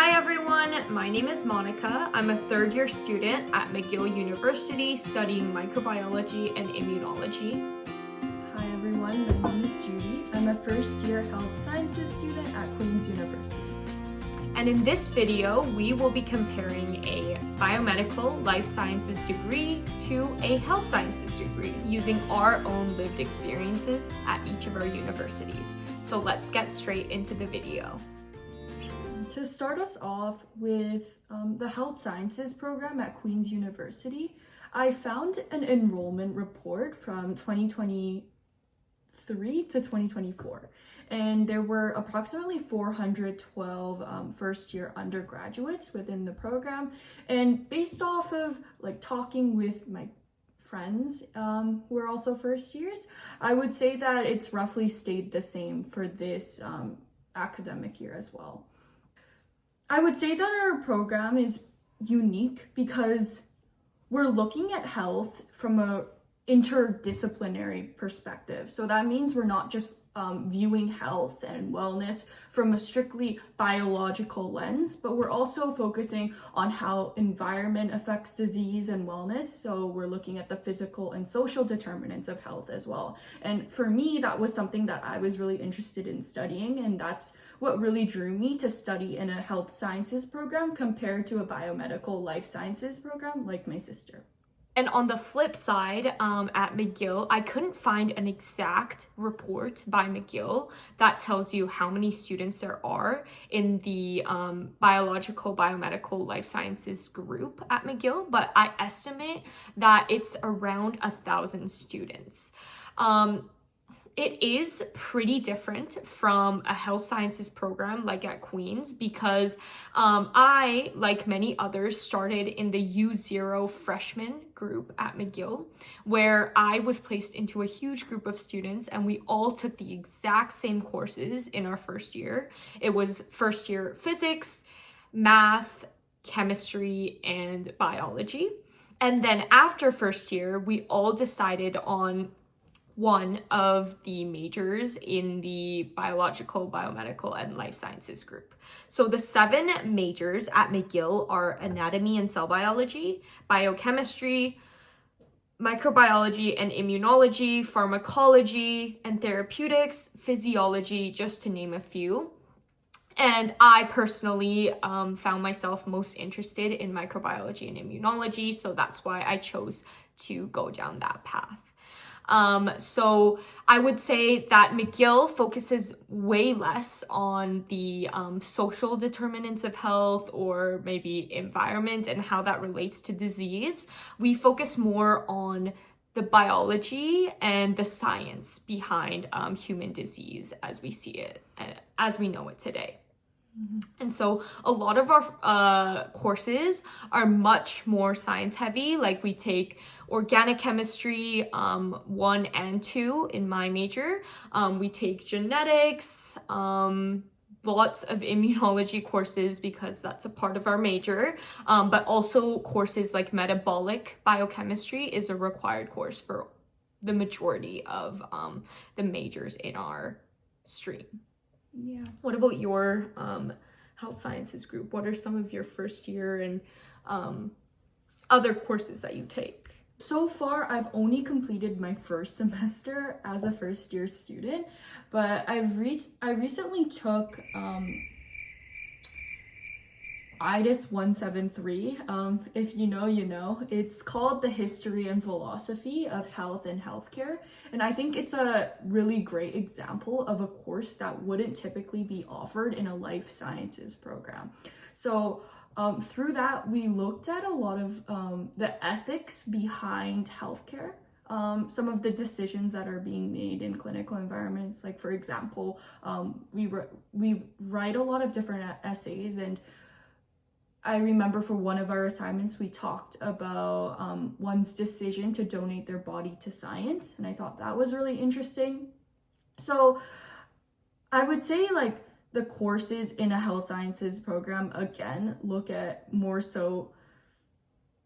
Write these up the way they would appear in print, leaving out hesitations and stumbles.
Hi everyone, my name is Monica. I'm a third year student at McGill University studying microbiology and immunology. Hi everyone, my name is Judy. I'm a first year health sciences student at Queen's University. And in this video, we will be comparing a biomedical life sciences degree to a health sciences degree using our own lived experiences at each of our universities. So let's get straight into the video. To start us off with the health sciences program at Queen's University, I found an enrollment report from 2023 to 2024, and there were approximately 412 first year undergraduates within the program. And based off of talking with my friends who are also first years, I would say that it's roughly stayed the same for this academic year as well. I would say that our program is unique because we're looking at health from a interdisciplinary perspective. So that means we're not just viewing health and wellness from a strictly biological lens, but we're also focusing on how environment affects disease and wellness. So we're looking at the physical and social determinants of health as well. And for me, that was something that I was really interested in studying, and that's what really drew me to study in a health sciences program compared to a biomedical life sciences program like my sister. And on the flip side, at McGill, I couldn't find an exact report by McGill that tells you how many students there are in the biological, biomedical, life sciences group at McGill, but I estimate that it's around 1,000 students. It is pretty different from a health sciences program like at Queen's because I, like many others, started in the U0 freshman group at McGill, where I was placed into a huge group of students and we all took the exact same courses in our first year. It was first year physics, math, chemistry, and biology. And then after first year, we all decided on one of the majors in the biological, biomedical, and life sciences group. So the 7 majors at McGill are anatomy and cell biology, biochemistry, microbiology and immunology, pharmacology and therapeutics, physiology, just to name a few. And I personally found myself most interested in microbiology and immunology, so that's why I chose to go down that path. So I would say that McGill focuses way less on the social determinants of health or maybe environment and how that relates to disease. We focus more on the biology and the science behind human disease as we see it, as we know it today. And so a lot of our courses are much more science heavy. Like we take organic chemistry 1 and 2 in my major. We take genetics, lots of immunology courses because that's a part of our major, but also courses like metabolic biochemistry is a required course for the majority of the majors in our stream. Yeah. What about your health sciences group? What are some of your first year and other courses that you take? So far, I've only completed my first semester as a first year student, but I recently took IDIS 173. If you know, you know. It's called The History and Philosophy of Health and Healthcare, and I think it's a really great example of a course that wouldn't typically be offered in a life sciences program. So through that, we looked at a lot of the ethics behind healthcare. Some of the decisions that are being made in clinical environments, like for example, we write a lot of different essays, and I remember for one of our assignments, we talked about one's decision to donate their body to science, and I thought that was really interesting. So I would say the courses in a health sciences program, again, look at more so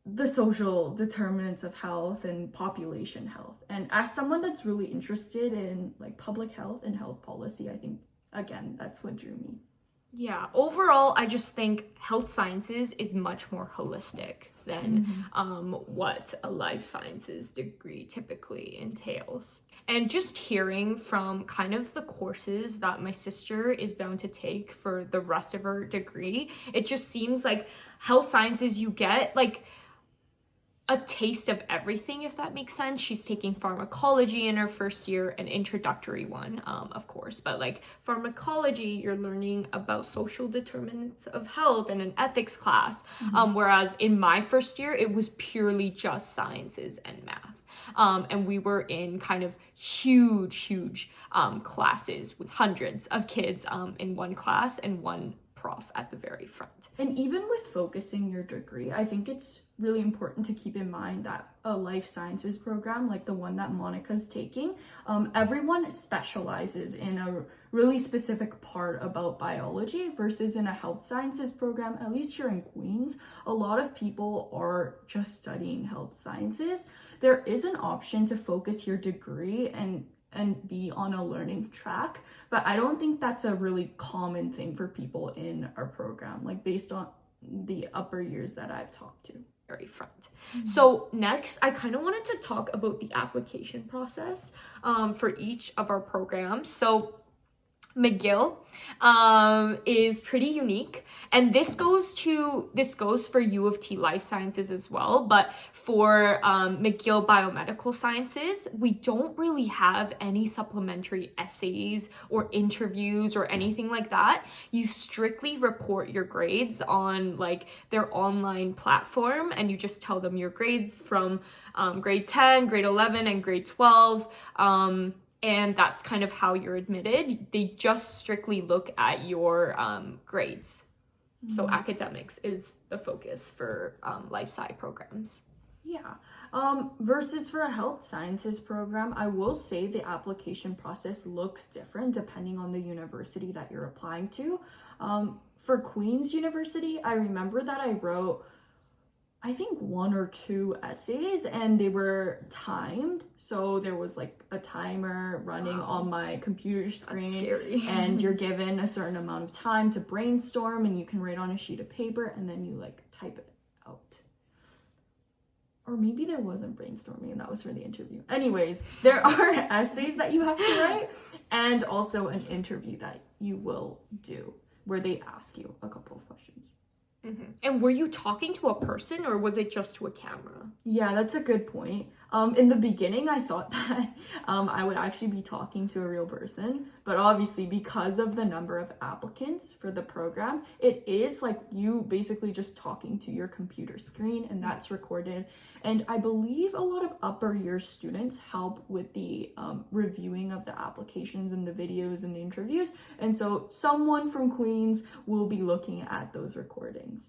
the social determinants of health and population health. And as someone that's really interested in public health and health policy, I think, again, that's what drew me. Yeah, overall, I just think health sciences is much more holistic than what a life sciences degree typically entails. And just hearing from kind of the courses that my sister is bound to take for the rest of her degree, it just seems like health sciences, you get like a taste of everything, if that makes sense. She's taking pharmacology in her first year, an introductory one, of course, but like pharmacology, you're learning about social determinants of health and an ethics class. Whereas in my first year, it was purely just sciences and math. And we were in kind of huge classes with hundreds of kids in one class and one prof at the very front. And even with focusing your degree, I think it's really important to keep in mind that a life sciences program like the one that Monica's taking, everyone specializes in a really specific part about biology, versus in a health sciences program, at least here in Queens, a lot of people are just studying health sciences. There is an option to focus your degree and be on a learning track, but I don't think that's a really common thing for people in our program, like based on the upper years that I've talked to. Very front. So next, I kind of wanted to talk about the application process for each of our programs. So McGill is pretty unique, and this goes for U of T Life Sciences as well, but for McGill Biomedical Sciences, we don't really have any supplementary essays or interviews or anything like that. You strictly report your grades on like their online platform, and you just tell them your grades from grade 10, grade 11, and grade 12. And that's kind of how you're admitted. They just strictly look at your grades. So academics is the focus for life sci programs. Yeah. Versus for a health sciences program, I will say the application process looks different depending on the university that you're applying to. For Queen's University, I remember that I wrote, I think 1 or 2 essays, and they were timed. So there was like a timer running on my computer screen. That's scary. And you're given a certain amount of time to brainstorm, and you can write on a sheet of paper, and then you like type it out. Or maybe there wasn't brainstorming and that was for the interview. Anyways, there are essays that you have to write, and also an interview that you will do where they ask you a couple of questions. And were you talking to a person, or was it just to a camera? Yeah, that's a good point. In the beginning, I thought that I would actually be talking to a real person, but obviously because of the number of applicants for the program, it is like you basically just talking to your computer screen, and that's recorded. And I believe a lot of upper year students help with the reviewing of the applications and the videos and the interviews. And so someone from Queens will be looking at those recordings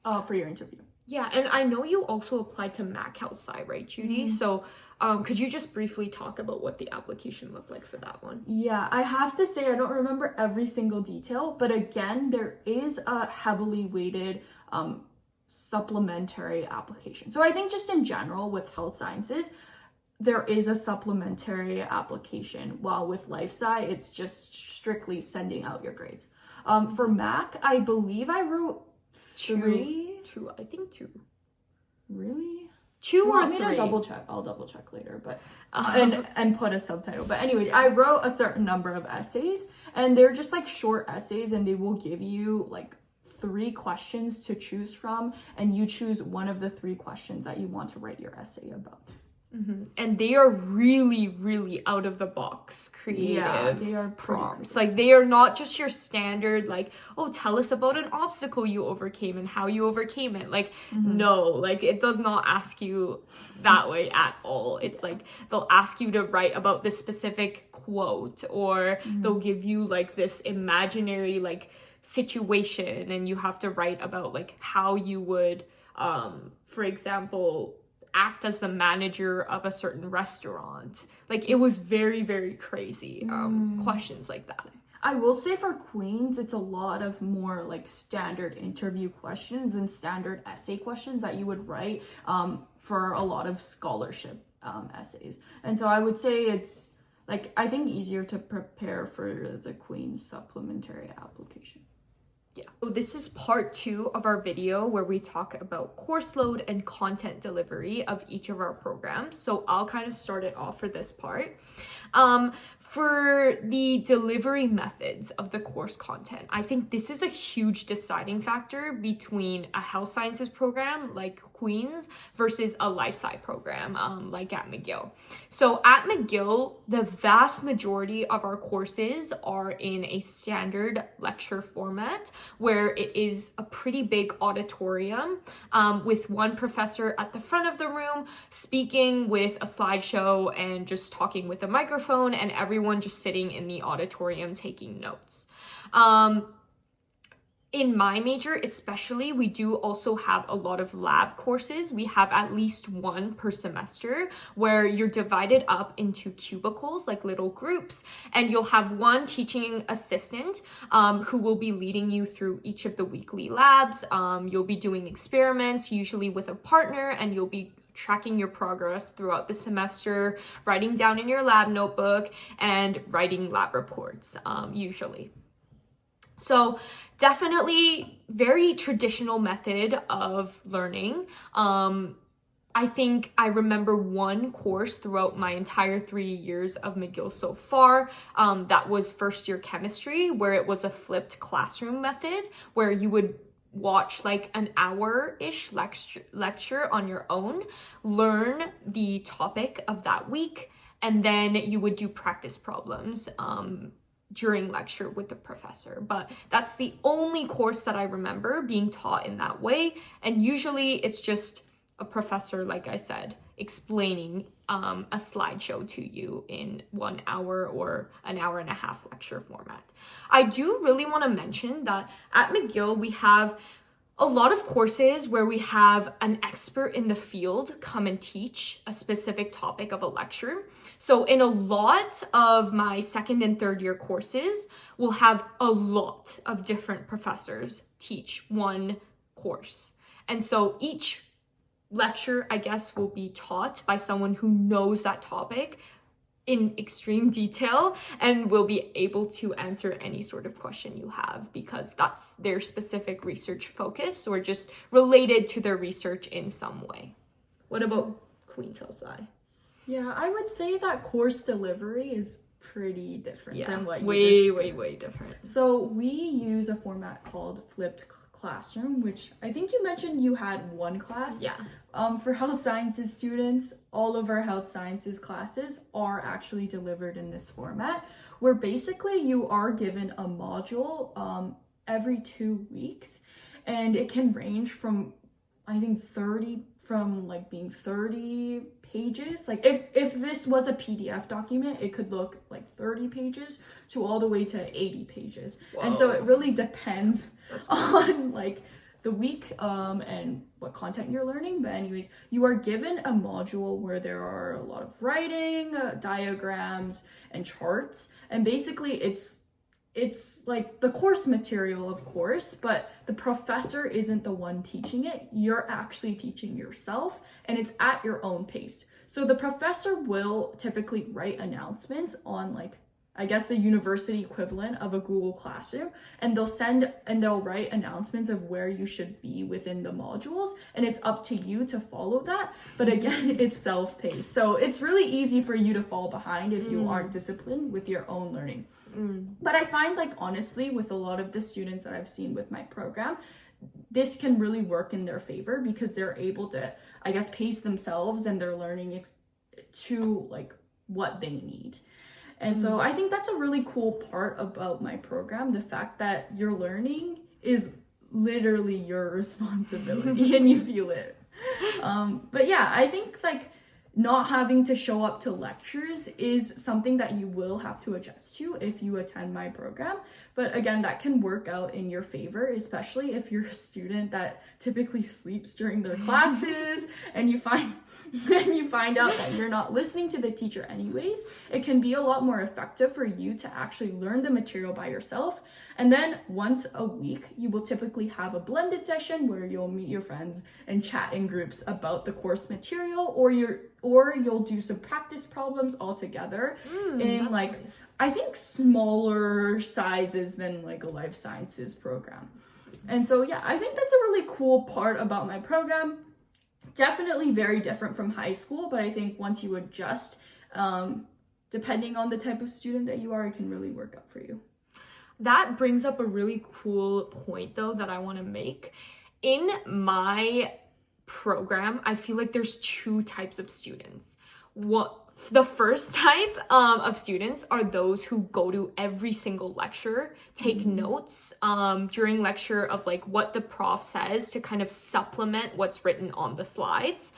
for your interview. Yeah, and I know you also applied to Mac Health Sci, right, Judy? So could you just briefly talk about what the application looked like for that one? Yeah, I have to say I don't remember every single detail, but again, there is a heavily weighted supplementary application. So I think just in general with health sciences, there is a supplementary application, while with life sci, it's just strictly sending out your grades. For Mac, I believe I wrote 3. I think 2. Really? 2 or 3? Want me to double check? I'll double check later, but and put a subtitle. But anyways, I wrote a certain number of essays, and they're just like short essays, and they will give you like 3 questions to choose from, and you choose one of the 3 questions that you want to write your essay about. And they are really out of the box creative. Yeah, they are prompts. Like they are not just your standard like, oh, tell us about an obstacle you overcame and how you overcame it. Like no, like it does not ask you that way at all. It's like they'll ask you to write about this specific quote, or they'll give you like this imaginary like situation, and you have to write about like how you would for example act as the manager of a certain restaurant. Like it was very crazy questions like that. I will say for Queens, it's a lot of more like standard interview questions and standard essay questions that you would write for a lot of scholarship essays. And so I would say it's like, I think easier to prepare for the Queens supplementary application. Yeah. So this is part 2 of our video where we talk about course load and content delivery of each of our programs. So I'll kind of start it off for this part. For the delivery methods of the course content, I think this is a huge deciding factor between a health sciences program like Queen's versus a life sci program like at McGill. So at McGill, the vast majority of our courses are in a standard lecture format where it is a pretty big auditorium with one professor at the front of the room speaking with a slideshow and just talking with a microphone, and everyone just sitting in the auditorium taking notes. In my major especially, we do also have a lot of lab courses. We have at least one per semester where you're divided up into cubicles, like little groups, and you'll have one teaching assistant who will be leading you through each of the weekly labs. You'll be doing experiments, usually with a partner, and you'll be tracking your progress throughout the semester, writing down in your lab notebook, and writing lab reports, usually. So definitely very traditional method of learning. I think I remember one course throughout my entire 3 years of McGill so far, that was first year chemistry, where it was a flipped classroom method, where you would watch like an hour-ish lecture on your own, learn the topic of that week, and then you would do practice problems during lecture with the professor. But that's the only course that I remember being taught in that way. And usually it's just a professor, like I said, explaining a slideshow to you in 1 hour or an hour and a half lecture format. I do really want to mention that at McGill, we have a lot of courses where we have an expert in the field come and teach a specific topic of a lecture. So in a lot of my second and third year courses, we'll have a lot of different professors teach one course. And so each lecture, I guess, will be taught by someone who knows that topic in extreme detail and will be able to answer any sort of question you have, because that's their specific research focus or just related to their research in some way. What about Queen's Health Sci? Yeah, I would say that course delivery is pretty different than what you way different. So we use a format called flipped classroom, which I think you mentioned you had one class. Yeah. For health sciences students, all of our health sciences classes are actually delivered in this format, where basically you are given a module every 2 weeks, and it can range from, I think, being 30 pages. Like if this was a PDF document, it could look like 30 pages to all the way to 80 pages. Whoa. And so it really depends on like the week and what content you're learning. But anyways, you are given a module where there are a lot of writing, diagrams, and charts, and basically it's like the course material, of course, but the professor isn't the one teaching it. You're actually teaching yourself, and it's at your own pace. So the professor will typically write announcements on, like, I guess the university equivalent of a Google Classroom, and they'll write announcements of where you should be within the modules, and it's up to you to follow that. But again, it's self-paced. So it's really easy for you to fall behind if you aren't disciplined with your own learning. But I find, like, honestly, with a lot of the students that I've seen with my program, this can really work in their favor because they're able to, I guess, pace themselves and their learning to like what they need. And so I think that's a really cool part about my program, the fact that your learning is literally your responsibility and you feel it. But yeah, I think like not having to show up to lectures is something that you will have to adjust to if you attend my program. But again, that can work out in your favor, especially if you're a student that typically sleeps during their classes and you find and you find out that you're not listening to the teacher anyways, it can be a lot more effective for you to actually learn the material by yourself. And then once a week, you will typically have a blended session where you'll meet your friends and chat in groups about the course material, or you'll do some practice problems all together in like, nice. I think smaller sizes than like a life sciences program. And so, yeah, I think that's a really cool part about my program. Definitely very different from high school, but I think once you adjust, depending on the type of student that you are, it can really work out for you. That brings up a really cool point, though, that I want to make. In my program, I feel like there's two types of students. The first type of students are those who go to every single lecture, take notes during lecture of like what the prof says to kind of supplement what's written on the slides.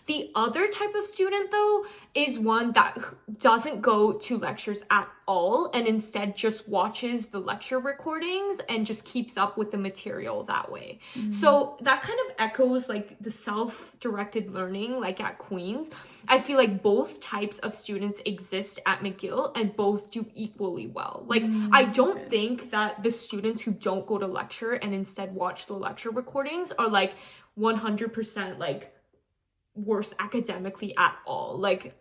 The other type of student, though, is one that doesn't go to lectures at all and instead just watches the lecture recordings and just keeps up with the material that way. So that kind of echoes like the self-directed learning like at Queen's. I feel like both types of students exist at McGill and both do equally well. Like I don't think that the students who don't go to lecture and instead watch the lecture recordings are like 100% like worse academically at all. Like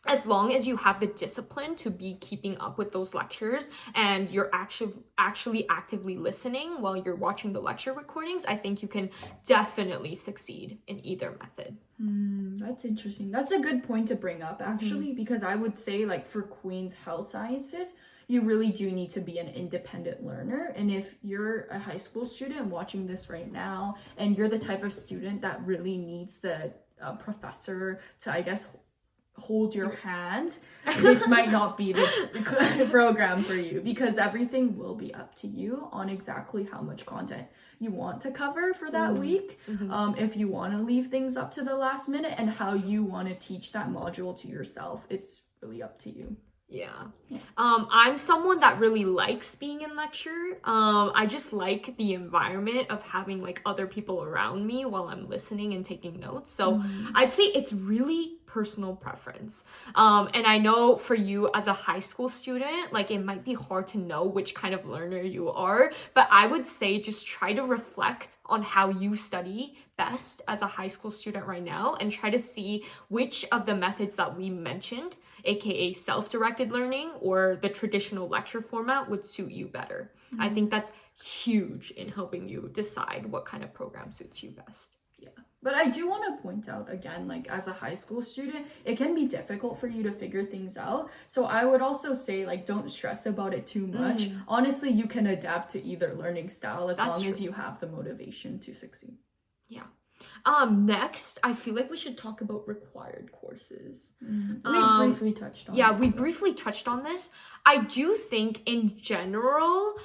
as long as you have the discipline to be keeping up with those lectures and you're actually actively listening while you're watching the lecture recordings, I think you can definitely succeed in either method. That's interesting. That's a good point to bring up, actually, because I would say like for Queen's Health Sciences, you really do need to be an independent learner. And if you're a high school student watching this right now, and you're the type of student that really needs the professor to, I guess, hold your hand, this might not be the program for you, because everything will be up to you on exactly how much content you want to cover for that week. If you want to leave things up to the last minute, and how you want to teach that module to yourself, it's really up to you. Yeah. I'm someone that really likes being in lecture. I just like the environment of having like other people around me while I'm listening and taking notes. So I'd say it's really personal preference. And I know for you as a high school student, like it might be hard to know which kind of learner you are, but I would say just try to reflect on how you study best as a high school student right now and try to see which of the methods that we mentioned, aka self-directed learning or the traditional lecture format, would suit you better. I think that's huge in helping you decide what kind of program suits you best. Yeah. But I do want to point out again, like as a high school student, it can be difficult for you to figure things out. So I would also say like don't stress about it too much. Honestly, you can adapt to either learning style as long as you have the motivation to succeed. Yeah. Next, I feel like we should talk about required courses. We briefly touched on we briefly touched on this. I do think in general,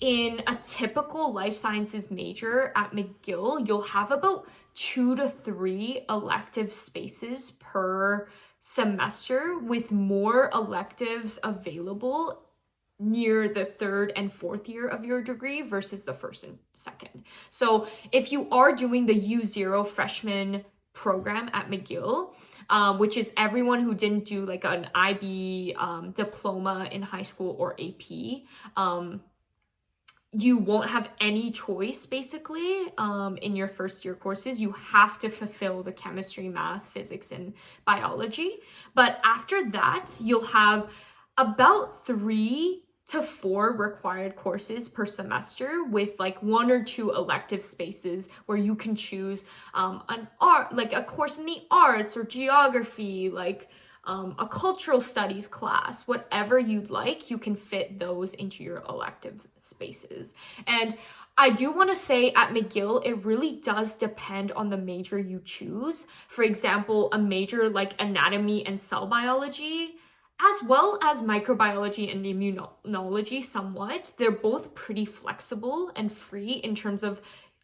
in a typical life sciences major at McGill, you'll have about 2 to 3 elective spaces per semester, with more electives available near the 3rd and 4th year of your degree versus the 1st and 2nd. So if you are doing the U0 freshman program at McGill, which is everyone who didn't do like an IB diploma in high school or AP, you won't have any choice basically in your first year courses. You have to fulfill the chemistry, math, physics, and biology. But after that, you'll have about 3 to 4 required courses per semester, with like 1 or 2 elective spaces where you can choose an art, like a course in the arts or geography, like a cultural studies class, whatever you'd like, you can fit those into your elective spaces. And I do want to say at McGill, it really does depend on the major you choose. For example, a major like anatomy and cell biology, as well as microbiology and immunology somewhat, they're both pretty flexible and free in terms of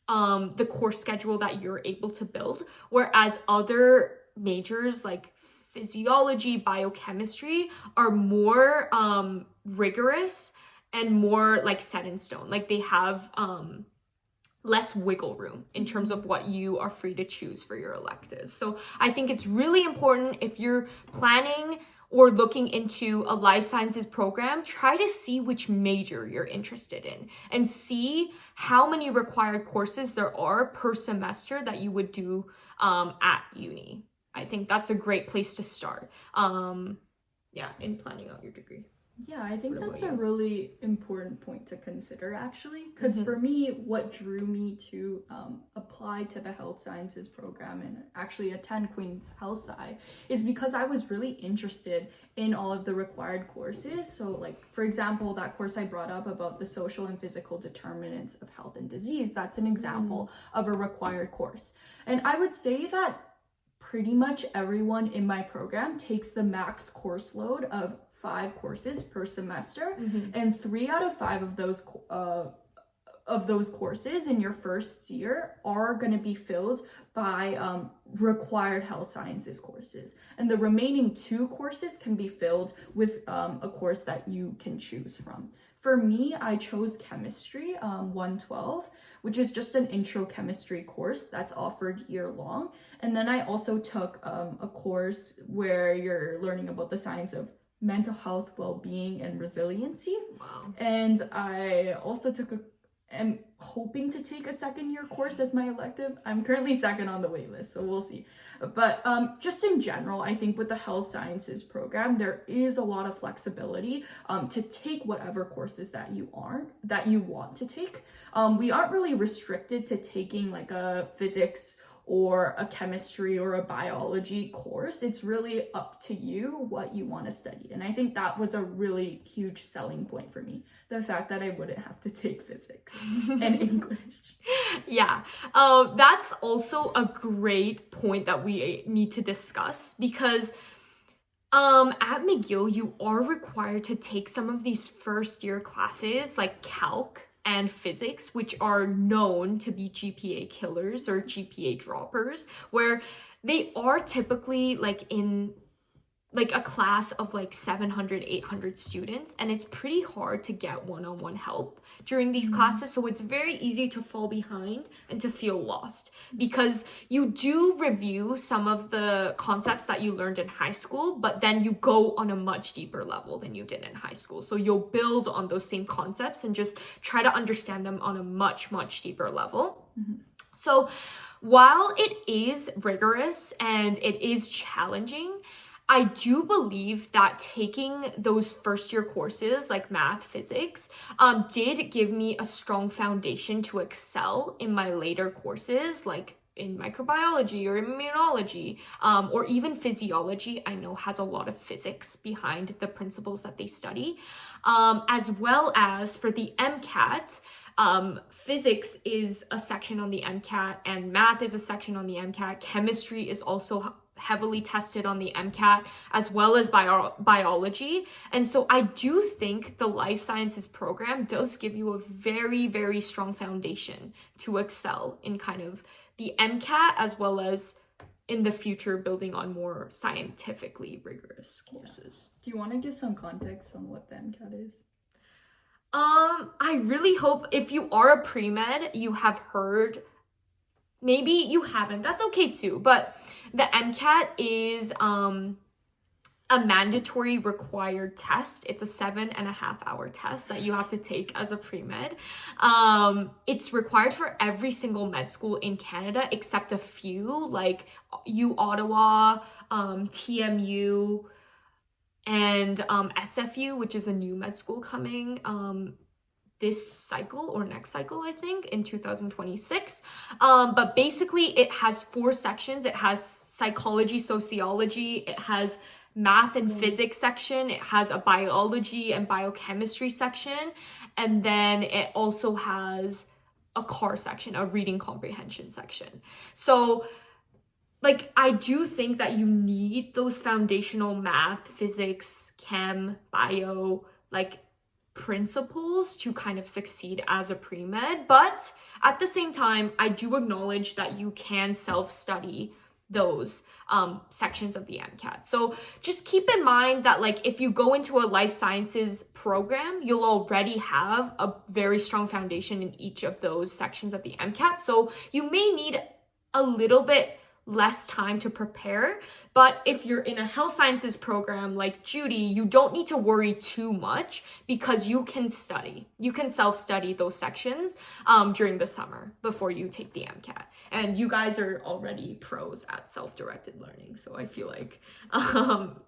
the course schedule that you're able to build. Whereas other majors like physiology, biochemistry are more rigorous and more like set in stone. Like they have less wiggle room in terms of what you are free to choose for your electives. So I think it's really important, if you're planning or looking into a life sciences program, try to see which major you're interested in and see how many required courses there are per semester that you would do at uni. I think that's a great place to start, in planning out your degree. Yeah, I think that's a really important point to consider, actually, because for me, what drew me to apply to the health sciences program and actually attend Queen's Health Sci is because I was really interested in all of the required courses. So, like, for example, that course I brought up about the social and physical determinants of health and disease, that's an example of a required course. And I would say that pretty much everyone in my program takes the max course load of 5 courses per semester, and 3 out of 5 of those courses in your first year are going to be filled by required health sciences courses, and the remaining 2 courses can be filled with a course that you can choose from. For me, I chose chemistry 112, which is just an intro chemistry course that's offered year long. And then I also took a course where you're learning about the science of mental health, well-being, and resiliency. Wow. And I also am hoping to take a second year course as my elective. I'm currently second on the wait list, so we'll see. But just in general, I think with the health sciences program, there is a lot of flexibility to take whatever courses that you want to take. We aren't really restricted to taking like a physics or a chemistry or a biology course. It's really up to you what you want to study. And I think that was a really huge selling point for me, the fact that I wouldn't have to take physics and English. Yeah, that's also a great point that we need to discuss, because at McGill, you are required to take some of these first year classes like calc and physics, which are known to be GPA killers or GPA droppers, where they are typically like in like a class of like 700, 800 students, and it's pretty hard to get one-on-one help during these classes. So it's very easy to fall behind and to feel lost, because you do review some of the concepts that you learned in high school, but then you go on a much deeper level than you did in high school. So you'll build on those same concepts and just try to understand them on a much, much deeper level. So while it is rigorous and it is challenging, I do believe that taking those first year courses like math, physics, did give me a strong foundation to excel in my later courses, like in microbiology or immunology, or even physiology. I know has a lot of physics behind the principles that they study, as well as for the MCAT. Physics is a section on the MCAT, and math is a section on the MCAT. Chemistry is also heavily tested on the MCAT, as well as biology. And so I do think the life sciences program does give you a very, very strong foundation to excel in kind of the MCAT, as well as in the future building on more scientifically rigorous courses. Do you want to give some context on what the MCAT is? I really hope if you are a pre-med, you have heard. Maybe you haven't, that's okay too, but the MCAT is a mandatory required test. It's a 7.5-hour test that you have to take as a pre-med. It's required for every single med school in Canada, except a few, like U Ottawa, TMU, and SFU, which is a new med school coming this cycle or next cycle, I think, in 2026. But basically it has 4 sections. It has psychology, sociology, it has math and physics section, it has a biology and biochemistry section, and then it also has a CAR section, a reading comprehension section. So like, I do think that you need those foundational math, physics, chem, bio, like principles to kind of succeed as a pre-med. But at the same time, I do acknowledge that you can self-study those sections of the MCAT. So just keep in mind that like if you go into a life sciences program, you'll already have a very strong foundation in each of those sections of the MCAT. So you may need a little bit less time to prepare. But if you're in a health sciences program like Judy, you don't need to worry too much because you can study. You can self-study those sections during the summer before you take the MCAT. And you guys are already pros at self-directed learning. So I feel like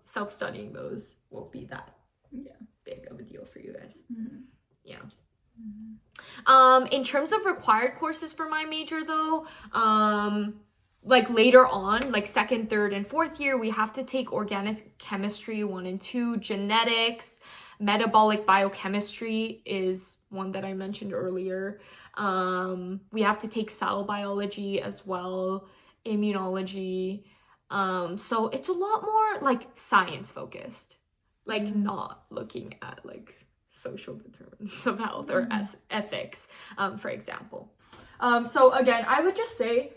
self-studying those won't be that big of a deal for you guys. Mm-hmm. Yeah. In terms of required courses for my major though, like later on, like second, third, and fourth year, we have to take organic chemistry 1 and 2, genetics, metabolic biochemistry is one that I mentioned earlier. We have to take cell biology as well, immunology. So it's a lot more like science focused, like not looking at like social determinants of health or ethics, for example. So again, I would just say,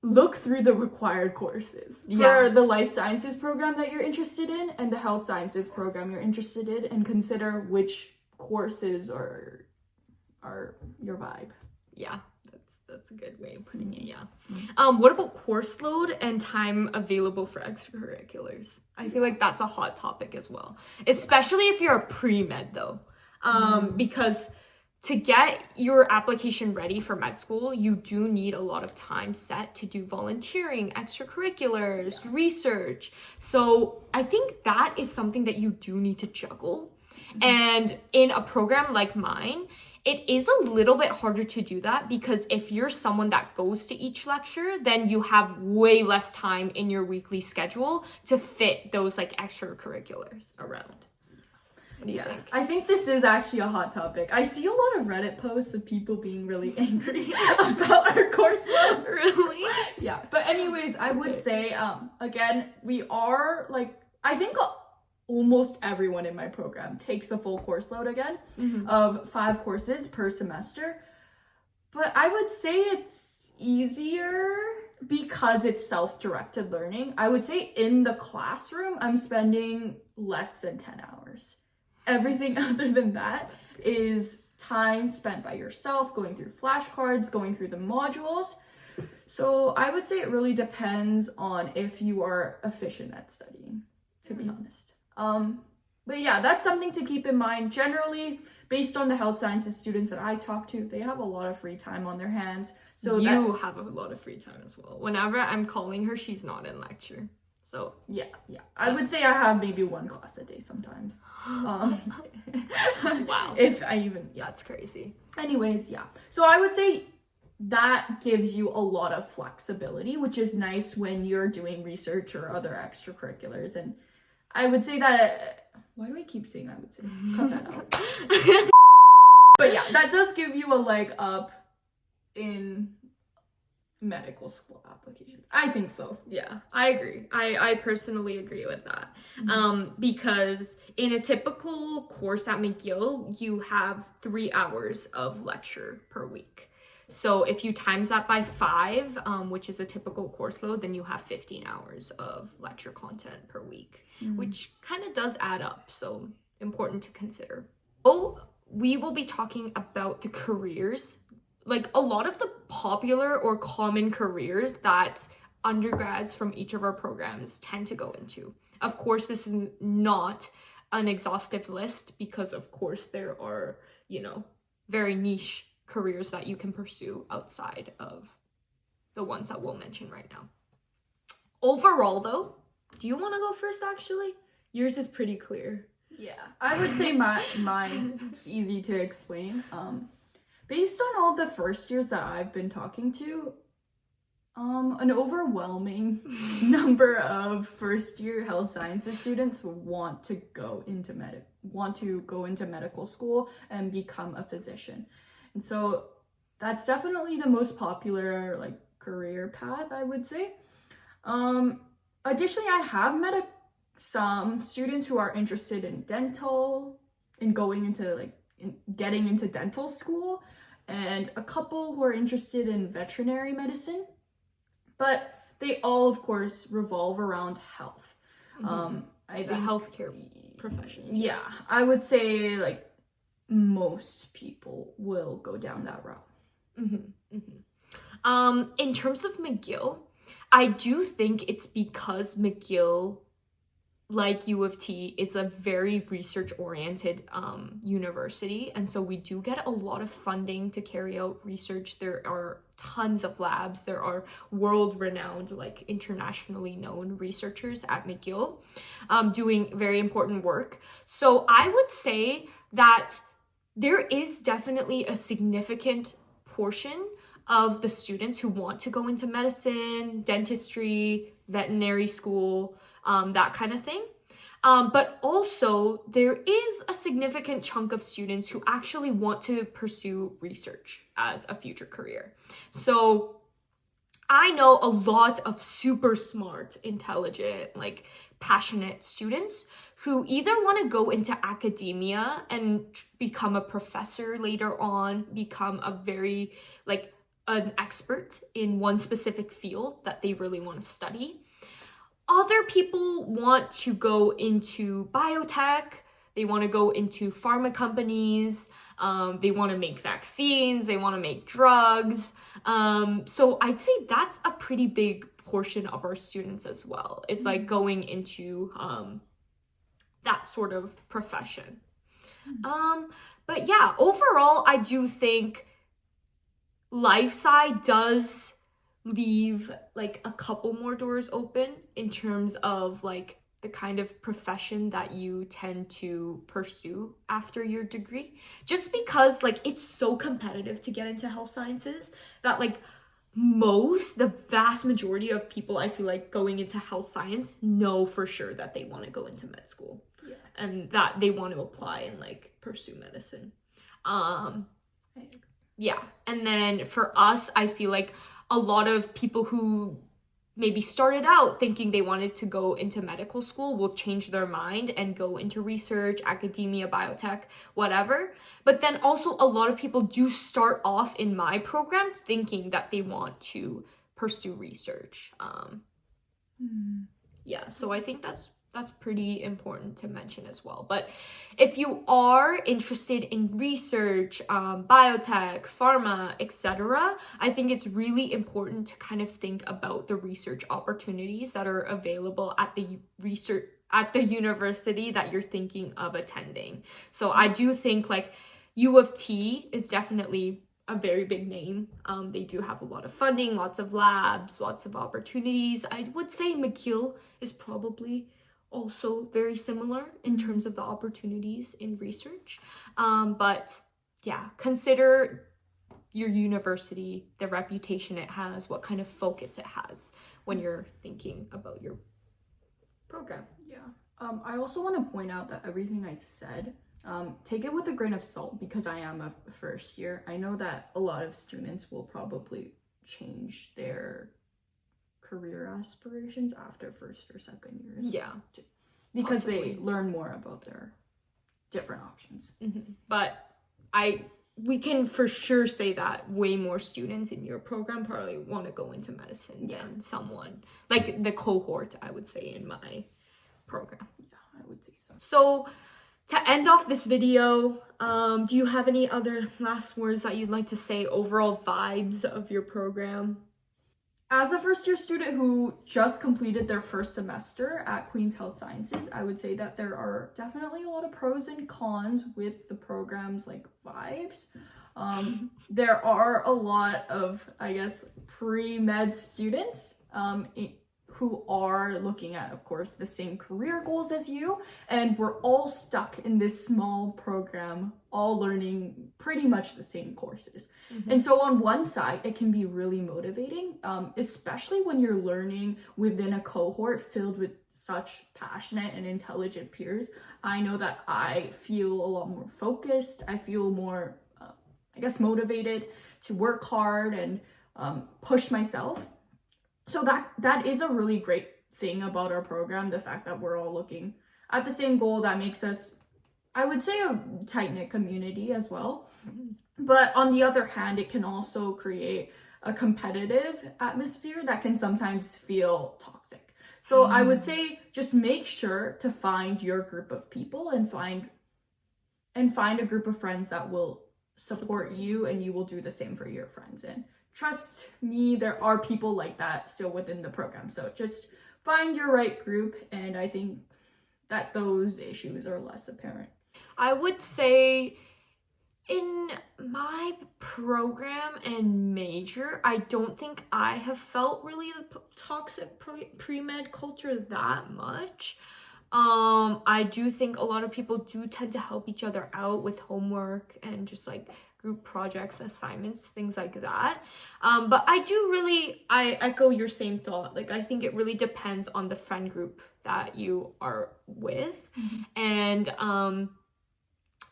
look through the required courses for the life sciences program that you're interested in and the health sciences program you're interested in, and consider which courses are your vibe. Yeah, that's a good way of putting it. What about course load and time available for extracurriculars? I feel like that's a hot topic as well, especially if you're a pre-med though, because to get your application ready for med school, you do need a lot of time set to do volunteering, extracurriculars, research. So I think that is something that you do need to juggle. And in a program like mine, it is a little bit harder to do that because if you're someone that goes to each lecture, then you have way less time in your weekly schedule to fit those like extracurriculars around. What do you think? I think this is actually a hot topic. I see a lot of Reddit posts of people being really angry about our course load. Really? Yeah. But anyways, I would say, again, we are like, I think almost everyone in my program takes a full course load again of 5 courses per semester. But I would say it's easier because it's self-directed learning. I would say in the classroom, I'm spending less than 10 hours. Everything other than that is time spent by yourself, going through flashcards, going through the modules. So I would say it really depends on if you are efficient at studying, to be honest. But yeah, that's something to keep in mind. Generally, based on the health sciences students that I talk to, they have a lot of free time on their hands. So you have a lot of free time as well. Whenever I'm calling her, she's not in lecture. So yeah. I would say I have maybe 1 class a day sometimes. Wow. If I even, that's crazy. Anyways, yeah. So I would say that gives you a lot of flexibility, which is nice when you're doing research or other extracurriculars. And I would say that, why do I keep saying I would say? Cut that out. But yeah, that does give you a leg up in medical school applications. I think so. Yeah, I agree. I personally agree with that. Because in a typical course at McGill, you have 3 hours of lecture per week. So if you times that by 5, which is a typical course load, then you have 15 hours of lecture content per week, which kind of does add up. So important to consider. Oh, we will be talking about the careers, like a lot of the popular or common careers that undergrads from each of our programs tend to go into. Of course, this is not an exhaustive list because of course there are, very niche careers that you can pursue outside of the ones that we'll mention right now. Overall though, do you want to go first actually? Yours is pretty clear. Yeah, I would say mine's easy to explain. Based on all the first years that I've been talking to, an overwhelming number of first year health sciences students want to go into medical school and become a physician. And so that's definitely the most popular career path, I would say. Additionally, I have met some students who are interested in dental, in going into getting into dental school, and a couple who are interested in veterinary medicine. But they all, of course, revolve around health. I The think healthcare professions. yeah, I would say like most people will go down that route. In terms of McGill, I do think it's because McGill, like U of T, is a very research-oriented university, and so we do get a lot of funding to carry out research. There are tons of labs. There are world-renowned, like internationally known researchers at McGill doing very important work. So I would say that there is definitely a significant portion of the students who want to go into medicine, dentistry, veterinary school, that kind of thing. But also, there is a significant chunk of students who actually want to pursue research as a future career. So I know a lot of super smart, intelligent, like passionate students who either want to go into academia and become a professor later on, become a very, like, an expert in one specific field that they really want to study. Other people want to go into biotech, they want to go into pharma companies, they want to make vaccines, they want to make drugs. So I'd say that's a pretty big portion of our students as well. It's like going into that sort of profession. But yeah, overall, I do think life sci does leave like a couple more doors open in terms of like the kind of profession that you tend to pursue after your degree, just because like it's so competitive to get into health sciences that like the vast majority of people I feel like going into health science know for sure that they want to go into med school, and that they want to apply and like pursue medicine. Yeah, and then for us, I feel like a lot of people who maybe started out thinking they wanted to go into medical school will change their mind and go into research, academia, biotech, whatever. But then also a lot of people do start off in my program thinking that they want to pursue research. Yeah, so I think that's pretty important to mention as well. But if you are interested in research, biotech, pharma, etc., I think it's really important to kind of think about the research opportunities that are available at the university that you're thinking of attending. So I do think like U of T is definitely a very big name. They do have a lot of funding, lots of labs, lots of opportunities. I would say McGill is probably also very similar in terms of the opportunities in research. But yeah, consider your university, the reputation it has, what kind of focus it has when you're thinking about your program. Yeah. I also want to point out that everything I said, take it with a grain of salt because I am a first year. I know that a lot of students will probably change their career aspirations after first or second years. Yeah. Because possibly. they learn more about their different options. But we can for sure say that way more students in your program probably want to go into medicine than someone like the cohort, I would say, in my program. Yeah, I would say so. So to end off this video, do you have any other last words that you'd like to say, overall vibes of your program? As a first year student who just completed their first semester at Queen's Health Sciences, I would say that there are definitely a lot of pros and cons with the program's like vibes. There are a lot of, I guess, pre-med students who are looking at, of course, the same career goals as you, and we're all stuck in this small program, all learning pretty much the same courses. And so on one side, it can be really motivating, especially when you're learning within a cohort filled with such passionate and intelligent peers. I know that I feel a lot more focused. I feel more, I guess, motivated to work hard and push myself. So that is a really great thing about our program, the fact that we're all looking at the same goal. That makes us, I would say, a tight-knit community as well. But on the other hand, it can also create a competitive atmosphere that can sometimes feel toxic. So I would say just make sure to find your group of people and find a group of friends that will support you, and you will do the same for your friends. And trust me, there are people like that still within the program. So just find your right group, and I think that those issues are less apparent. I would say in my program and major, I don't think I have felt really the toxic pre-med culture that much. I do think a lot of people do tend to help each other out with homework and just like group projects, assignments, things like that. But I echo your same thought. Like, I think it really depends on the friend group that you are with. And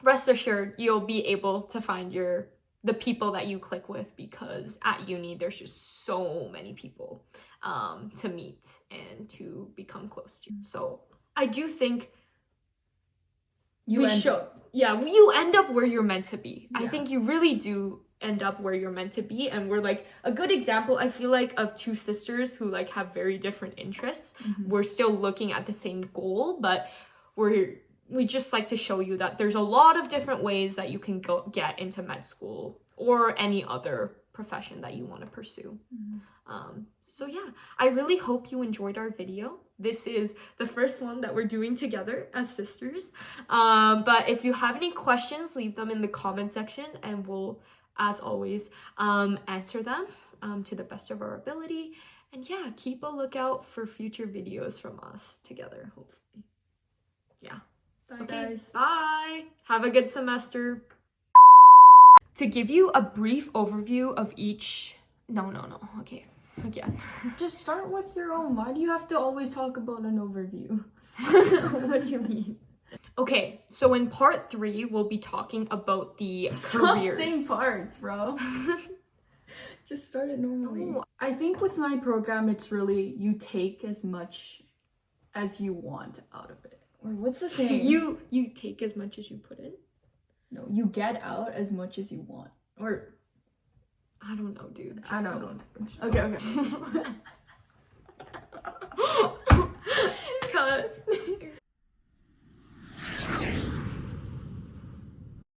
rest assured, you'll be able to find the people that you click with, because at uni there's just so many people to meet and to become close to. So I do think you end up where you're meant to be. Yeah. I think you really do end up where you're meant to be, and we're like a good example, I feel like, of two sisters who like have very different interests. We're still looking at the same goal, but we just like to show you that there's a lot of different ways that you can get into med school or any other profession that you want to pursue. So yeah, I really hope you enjoyed our video. This is the first one that we're doing together as sisters. But if you have any questions, leave them in the comment section, and we'll, as always, answer them to the best of our ability. And yeah, keep a lookout for future videos from us together, hopefully. Yeah. Bye, guys. Bye. Have a good semester. To give you a brief overview of each... No. Okay. Again. Just start with your own. Why do you have to always talk about an overview? What do you mean? Okay, so in part 3, we'll be talking about the Stop careers. saying parts, bro. Just start it normally. No. I think with my program, it's really you take as much as you want out of it. Or what's the saying? You take as much as you put in? No, you get out as much as you want. Or I don't know, dude. I don't know. Okay. Cut.